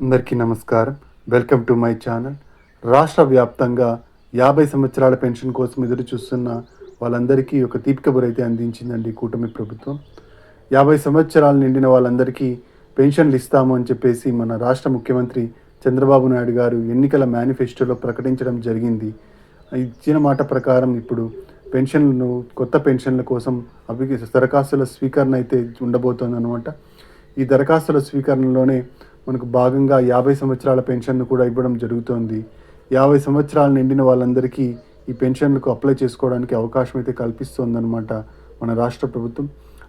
అందరికీ నమస్కారం. Welcome to my channel. రాష్ట్ర వ్యాప్తంగా 50 సంవత్సరాల పెన్షన్ కోసం ఎదురు చూస్తున్న వాళ్ళందరికీ ఒక తీపి కబురైతే అందించిందండి కూటమి ప్రభుత్వం. 50 సంవత్సరాలు నిండిన వాళ్ళందరికీ పెన్షన్లు ఇస్తాము అని చెప్పేసి మన రాష్ట్ర ముఖ్యమంత్రి చంద్రబాబు నాయుడు గారు ఎన్నికల మేనిఫెస్టోలో ప్రకటించడం జరిగింది. ఇచ్చిన మాట ప్రకారం ఇప్పుడు కొత్త పెన్షన్ల కోసం దరఖాస్తుల స్వీకరణ అయితే ఉండబోతోందన్నమాట. ఈ దరఖాస్తుల స్వీకరణలోనే మనకు భాగంగా 50 సంవత్సరాల పెన్షన్ను కూడా ఇవ్వడం జరుగుతోంది. 50 సంవత్సరాలు నిండిన వాళ్ళందరికీ ఈ పెన్షన్లకు అప్లై చేసుకోవడానికి అవకాశం అయితే కల్పిస్తోందన్నమాట మన రాష్ట్ర ప్రభుత్వం.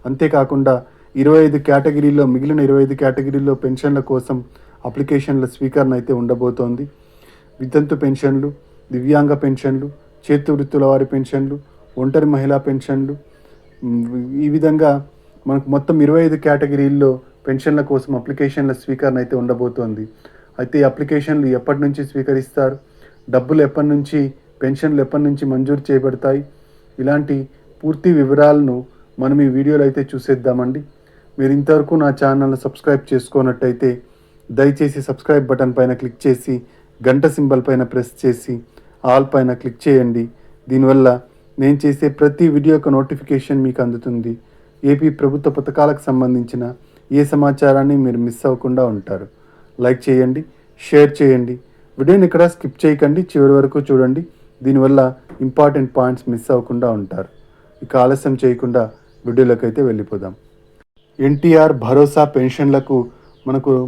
అంతేకాకుండా 25 కేటగిరీల్లో మిగిలిన 25 కేటగిరీల్లో పెన్షన్ల కోసం అప్లికేషన్ల స్వీకరణ అయితే ఉండబోతోంది. వితంతు పెన్షన్లు, దివ్యాంగ పెన్షన్లు, చేతి వృత్తుల వారి పెన్షన్లు, ఒంటరి మహిళా పెన్షన్లు, ఈ విధంగా మనకు మొత్తం 25 కేటగిరీల్లో పెన్షన్ల కోసం అప్లికేషన్ల స్వీకరణ అయితే ఉండబోతోంది. అయితే ఈ అప్లికేషన్లు ఎప్పటి నుంచి స్వీకరిస్తారు, డబ్బులు ఎప్పటి నుంచి, పెన్షన్లు ఎప్పటి నుంచి మంజూరు చేయబడతాయి, ఇలాంటి పూర్తి వివరాలను మనం ఈ వీడియోలో అయితే చూసేద్దామండి. మీరు ఇంతవరకు నా ఛానల్ని సబ్స్క్రైబ్ చేసుకున్నట్టయితే దయచేసి సబ్స్క్రైబ్ బటన్ పైన క్లిక్ చేసి గంట సింబల్ పైన ప్రెస్ చేసి ఆల్ పైన క్లిక్ చేయండి. దీనివల్ల నేను చేసే ప్రతి వీడియో యొక్క నోటిఫికేషన్ మీకు అందుతుంది. ఏపీ ప్రభుత్వ పథకాలకు సంబంధించిన ఏ సమాచారాన్ని మీరు మిస్ అవ్వకుండా ఉంటారు. లైక్ చేయండి, షేర్ చేయండి, వీడియోని ఇక్కడ స్కిప్ చేయకండి, చివరి వరకు చూడండి. దీనివల్ల ఇంపార్టెంట్ పాయింట్స్ మిస్ అవ్వకుండా ఉంటారు. ఇక ఆలస్యం చేయకుండా వీడియోలోకి అయితే వెళ్ళిపోదాం. ఎన్టీఆర్ భరోసా పెన్షన్లకు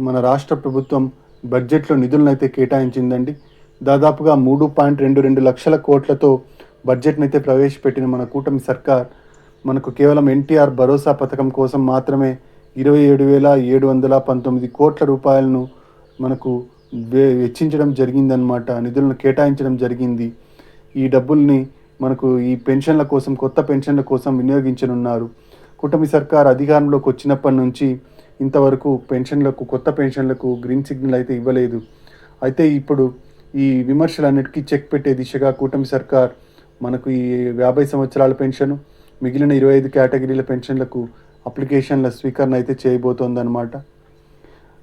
మన రాష్ట్ర ప్రభుత్వం బడ్జెట్లో నిధులను అయితే కేటాయించిందండి. దాదాపుగా 3.22 లక్షల కోట్లతో బడ్జెట్ని అయితే ప్రవేశపెట్టిన మన కూటమి సర్కార్ మనకు కేవలం ఎన్టీఆర్ భరోసా పథకం కోసం మాత్రమే 27,719 కోట్ల రూపాయలను మనకు వెచ్చించడం జరిగిందనమాట. నిధులను కేటాయించడం జరిగింది. ఈ డబ్బుల్ని మనకు ఈ పెన్షన్ల కోసం, కొత్త పెన్షన్ల కోసం వినియోగించనున్నారు. కూటమి సర్కార్ అధికారంలోకి వచ్చినప్పటి నుంచి ఇంతవరకు కొత్త పెన్షన్లకు గ్రీన్ సిగ్నల్ అయితే ఇవ్వలేదు. అయితే ఇప్పుడు ఈ విమర్శలన్నిటికీ చెక్ పెట్టే దిశగా కూటమి సర్కార్ మనకు ఈ 50 సంవత్సరాల పెన్షన్, మిగిలిన 25 కేటగిరీల పెన్షన్లకు అప్లికేషన్ల స్వీకరణ అయితే చేయబోతోందన్నమాట.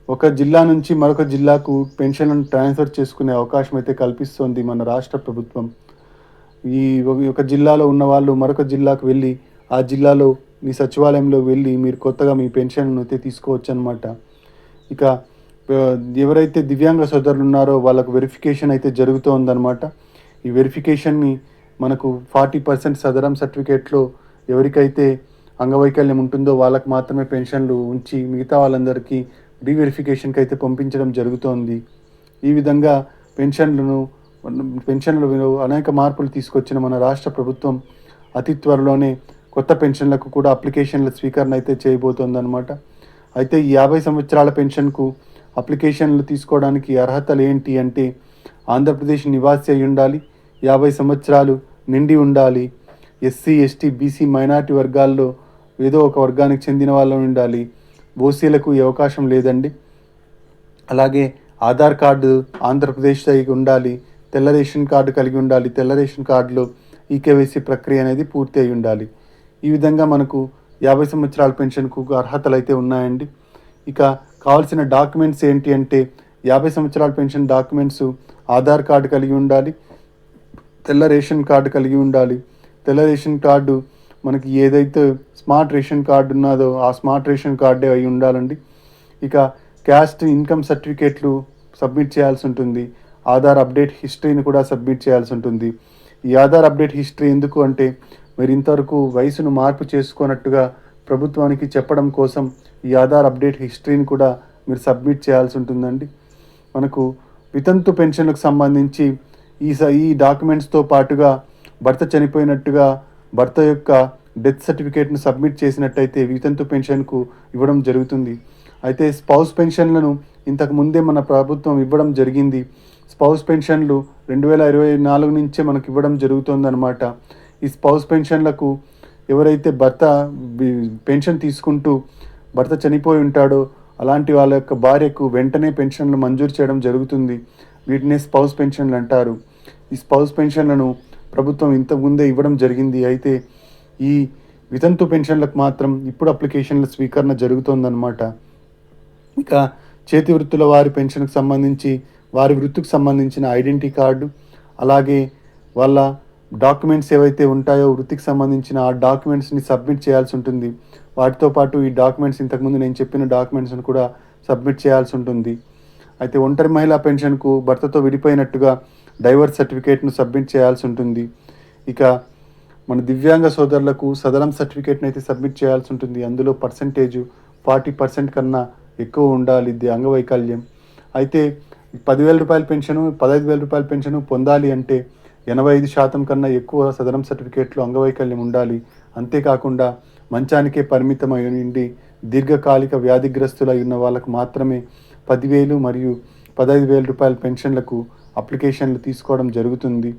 ఒక జిల్లా నుంచి మరొక జిల్లాకు పెన్షన్లను ట్రాన్స్ఫర్ చేసుకునే అవకాశం అయితే కల్పిస్తోంది మన రాష్ట్ర ప్రభుత్వం. ఈ ఒక జిల్లాలో ఉన్న వాళ్ళు మరొక జిల్లాకు వెళ్ళి ఆ జిల్లాలో మీ సచివాలయంలో వెళ్ళి మీరు కొత్తగా మీ పెన్షన్ను అయితే తీసుకోవచ్చు అనమాట. ఇక ఎవరైతే దివ్యాంగ సోదరులు ఉన్నారో వాళ్ళకు వెరిఫికేషన్ అయితే జరుగుతోందన్నమాట. ఈ వెరిఫికేషన్ని మనకు 40% సదరం సర్టిఫికేట్లో ఎవరికైతే అంగవైకల్యం ఉంటుందో వాళ్ళకు మాత్రమే పెన్షన్లు ఉంచి మిగతా వాళ్ళందరికీ రీవెరిఫికేషన్కి అయితే పంపించడం జరుగుతోంది. ఈ విధంగా పెన్షన్లలో అనేక మార్పులు తీసుకొచ్చిన మన రాష్ట్ర ప్రభుత్వం అతి త్వరలోనే కొత్త పెన్షన్లకు కూడా అప్లికేషన్ల స్వీకరణ అయితే చేయబోతోందన్నమాట. అయితే ఈ 50 సంవత్సరాల పెన్షన్కు అప్లికేషన్లు తీసుకోవడానికి అర్హతలు ఏంటి అంటే ఆంధ్రప్రదేశ్ నివాసి అయి ఉండాలి, 50 సంవత్సరాలు నిండి ఉండాలి, ఎస్సీ, ఎస్టీ, బీసీ, మైనార్టీ వర్గాల్లో ఏదో ఒక వర్గానికి చెందిన వాళ్ళు ఉండాలి. ఓసీలకు ఈ అవకాశం లేదండి. అలాగే ఆధార్ కార్డు ఆంధ్రప్రదేశ్ అయి ఉండాలి, తెల్ల రేషన్ కార్డు కలిగి ఉండాలి, తెల్ల రేషన్ కార్డులో ఈకేవైసీ ప్రక్రియ అనేది పూర్తి అయి ఉండాలి. ఈ విధంగా మనకు 50 సంవత్సరాల పెన్షన్కు అర్హతలు అయితే ఉన్నాయండి. ఇక కావాల్సిన డాక్యుమెంట్స్ ఏంటి అంటే 50 సంవత్సరాల పెన్షన్ డాక్యుమెంట్స్ ఆధార్ కార్డు కలిగి ఉండాలి, తెల్ల రేషన్ కార్డు కలిగి ఉండాలి. తెల్ల రేషన్ కార్డు మనకి ఏదైతే స్మార్ట్ రేషన్ కార్డు ఉన్నదో ఆ స్మార్ట్ రేషన్ కార్డే అయి ఉండాలండి. ఇక క్యాస్ట్ ఇన్కమ్ సర్టిఫికేట్లు సబ్మిట్ చేయాల్సి ఉంటుంది. ఆధార్ అప్డేట్ హిస్టరీని కూడా సబ్మిట్ చేయాల్సి ఉంటుంది. ఈ ఆధార్ అప్డేట్ హిస్టరీ ఎందుకు అంటే మీరు ఇంతవరకు వయసును మార్పు చేసుకున్నట్టుగా ప్రభుత్వానికి చెప్పడం కోసం ఈ ఆధార్ అప్డేట్ హిస్టరీని కూడా మీరు సబ్మిట్ చేయాల్సి ఉంటుందండి. మనకు వితంతు పెన్షన్లకు సంబంధించి ఈ డాక్యుమెంట్స్తో పాటుగా భర్త చనిపోయినట్టుగా భర్త యొక్క డెత్ సర్టిఫికేట్ను సబ్మిట్ చేసినట్టయితే వితంతు పెన్షన్కు ఇవ్వడం జరుగుతుంది. అయితే స్పౌస్ పెన్షన్లను ఇంతకు ముందే మన ప్రభుత్వం ఇవ్వడం జరిగింది. స్పౌస్ పెన్షన్లు 2024 నుంచే మనకు ఇవ్వడం జరుగుతుందన్నమాట. ఈ స్పౌస్ పెన్షన్లకు ఎవరైతే భర్త పెన్షన్ తీసుకుంటూ భర్త చనిపోయి ఉంటాడో అలాంటి వాళ్ళ యొక్క భార్యకు వెంటనే పెన్షన్లు మంజూరు చేయడం జరుగుతుంది. వీటినే స్పౌస్ పెన్షన్లు అంటారు. ఈ స్పౌస్ పెన్షన్లను ప్రభుత్వం ఇంతకుముందే ఇవ్వడం జరిగింది. అయితే ఈ వితంతు పెన్షన్లకు మాత్రం ఇప్పుడు అప్లికేషన్ల స్వీకరణ జరుగుతోందన్నమాట. ఇక చేతి వృత్తుల వారి పెన్షన్కి సంబంధించి వారి వృత్తికి సంబంధించిన ఐడెంటిటీ కార్డు, అలాగే వాళ్ళ డాక్యుమెంట్స్ ఏవైతే ఉంటాయో వృత్తికి సంబంధించిన ఆ డాక్యుమెంట్స్ని సబ్మిట్ చేయాల్సి ఉంటుంది. వాటితో పాటు ఈ డాక్యుమెంట్స్ ఇంతకుముందు నేను చెప్పిన డాక్యుమెంట్స్ని కూడా సబ్మిట్ చేయాల్సి ఉంటుంది. అయితే ఒంటరి మహిళా పెన్షన్కు భర్తతో విడిపోయినట్టుగా డైవర్స్ సర్టిఫికేట్ను సబ్మిట్ చేయాల్సి ఉంటుంది. ఇక మన దివ్యాంగ సోదరులకు సదరం సర్టిఫికేట్ని అయితే సబ్మిట్ చేయాల్సి ఉంటుంది. అందులో పర్సంటేజు 40% కన్నా ఎక్కువ ఉండాలి అంగవైకల్యం. అయితే 10,000 రూపాయల పెన్షను, 15,000 రూపాయల పెన్షను పొందాలి అంటే 85% కన్నా ఎక్కువ సదరం సర్టిఫికేట్లో అంగవైకల్యం ఉండాలి. అంతేకాకుండా మంచానికే పరిమితమై ఉండి దీర్ఘకాలిక వ్యాధిగ్రస్తులై ఉన్న వాళ్ళకు మాత్రమే 10,000 మరియు 15,000 రూపాయల పెన్షన్లకు అప్లికేషన్లు తీసుకోవడం జరుగుతుంది.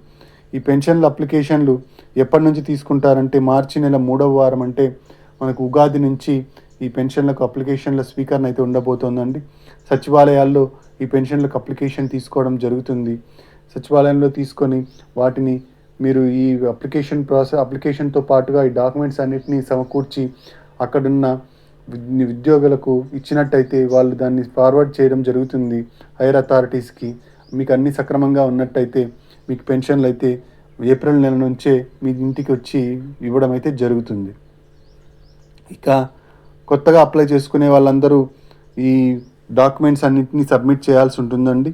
ఈ పెన్షన్ల అప్లికేషన్లు ఎప్పటి నుంచి తీసుకుంటారంటే మార్చి నెల 3వ వారం, అంటే మనకు ఉగాది నుంచి ఈ పెన్షన్లకు అప్లికేషన్ల స్వీకరణ అయితే ఉండబోతోందండి. సచివాలయాల్లో ఈ పెన్షన్లకు అప్లికేషన్ తీసుకోవడం జరుగుతుంది. సచివాలయంలో తీసుకొని వాటిని మీరు ఈ అప్లికేషన్తో పాటుగా ఈ డాక్యుమెంట్స్ అన్నిటినీ సమకూర్చి అక్కడున్న ఉద్యోగులకు ఇచ్చినట్టయితే వాళ్ళు దాన్ని ఫార్వర్డ్ చేయడం జరుగుతుంది హైయర్ అథారిటీస్కి. మీకు అన్నీ సక్రమంగా ఉన్నట్టయితే మీకు పెన్షన్లు అయితే ఏప్రిల్ నెల నుంచే మీ ఇంటికి వచ్చి ఇవ్వడం అయితే జరుగుతుంది. ఇక కొత్తగా అప్లై చేసుకునే వాళ్ళందరూ ఈ డాక్యుమెంట్స్ అన్నింటినీ సబ్మిట్ చేయాల్సి ఉంటుందండి.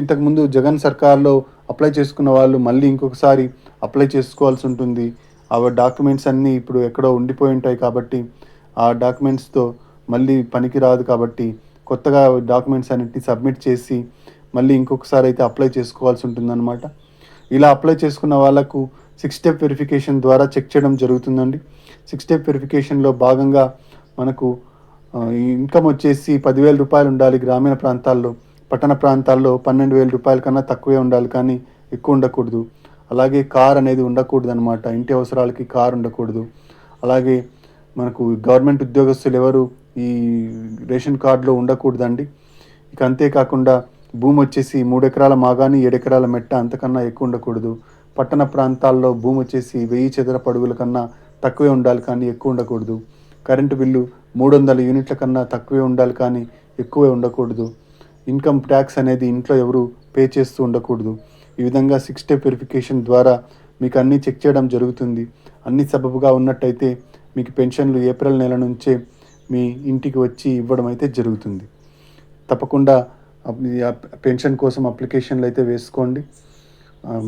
ఇంతకుముందు జగన్ సర్కార్లో అప్లై చేసుకున్న వాళ్ళు మళ్ళీ ఇంకొకసారి అప్లై చేసుకోవాల్సి ఉంటుంది. ఆ డాక్యుమెంట్స్ అన్నీ ఇప్పుడు ఎక్కడో ఉండిపోయి ఉంటాయి కాబట్టి ఆ డాక్యుమెంట్స్తో మళ్ళీ పనికి రాదు. కాబట్టి కొత్తగా డాక్యుమెంట్స్ అన్నింటినీ సబ్మిట్ చేసి మళ్ళీ ఇంకొకసారి అయితే అప్లై చేసుకోవాల్సి ఉంటుందన్నమాట. ఇలా అప్లై చేసుకున్న వాళ్ళకు 6 స్టెప్ వెరిఫికేషన్ ద్వారా చెక్ చేయడం జరుగుతుందండి. 6 స్టెప్ వెరిఫికేషన్లో భాగంగా మనకు ఇన్కమ్ వచ్చేసి 10,000 రూపాయలు ఉండాలి గ్రామీణ ప్రాంతాల్లో. పట్టణ ప్రాంతాల్లో 12,000 రూపాయల కన్నా తక్కువే ఉండాలి, కానీ ఎక్కువ ఉండకూడదు. అలాగే కార్ అనేది ఉండకూడదు అనమాట. ఇంటి అవసరాలకి కార్ ఉండకూడదు. అలాగే మనకు గవర్నమెంట్ ఉద్యోగస్తులు ఎవరు ఈ రేషన్ కార్డులో ఉండకూడదండి. ఇక అంతేకాకుండా భూమి వచ్చేసి 3 ఎకరాల మాగాని 7 ఎకరాల మెట్ట, అంతకన్నా ఎక్కువ ఉండకూడదు. పట్టణ ప్రాంతాల్లో భూమి వచ్చేసి 1000 చదరపు అడుగుల కన్నా తక్కువే ఉండాలి, కానీ ఎక్కువ ఉండకూడదు. కరెంటు బిల్లు 300 యూనిట్ల కన్నా తక్కువే ఉండాలి, కానీ ఎక్కువే ఉండకూడదు. ఇన్కమ్ ట్యాక్స్ అనేది ఇంట్లో ఎవరు పే చేస్తూ ఉండకూడదు. ఈ విధంగా 6 స్టెప్ వెరిఫికేషన్ ద్వారా మీకు అన్నీ చెక్ చేయడం జరుగుతుంది. అన్ని సబబుగా ఉన్నట్టయితే మీకు పెన్షన్లు ఏప్రిల్ నెల నుంచే మీ ఇంటికి వచ్చి ఇవ్వడం అయితే జరుగుతుంది. తప్పకుండా పెన్షన్ కోసం అప్లికేషన్లు అయితే వేసుకోండి.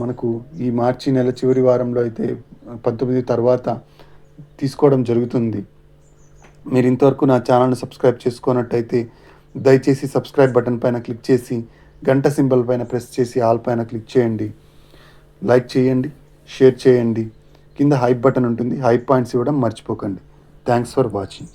మనకు ఈ మార్చి నెల చివరి వారంలో అయితే 19 తర్వాత తీసుకోవడం జరుగుతుంది. మీరు ఇంతవరకు నా ఛానల్ని సబ్స్క్రైబ్ చేసుకున్నట్టయితే దయచేసి సబ్స్క్రైబ్ బటన్ పైన క్లిక్ చేసి గంట సింబల్ పైన ప్రెస్ చేసి ఆల్ పైన క్లిక్ చేయండి. లైక్ చేయండి, షేర్ చేయండి. కింద హైప్ బటన్ ఉంటుంది, హైప్ పాయింట్స్ ఇవ్వడం మర్చిపోకండి. Thanks for watching.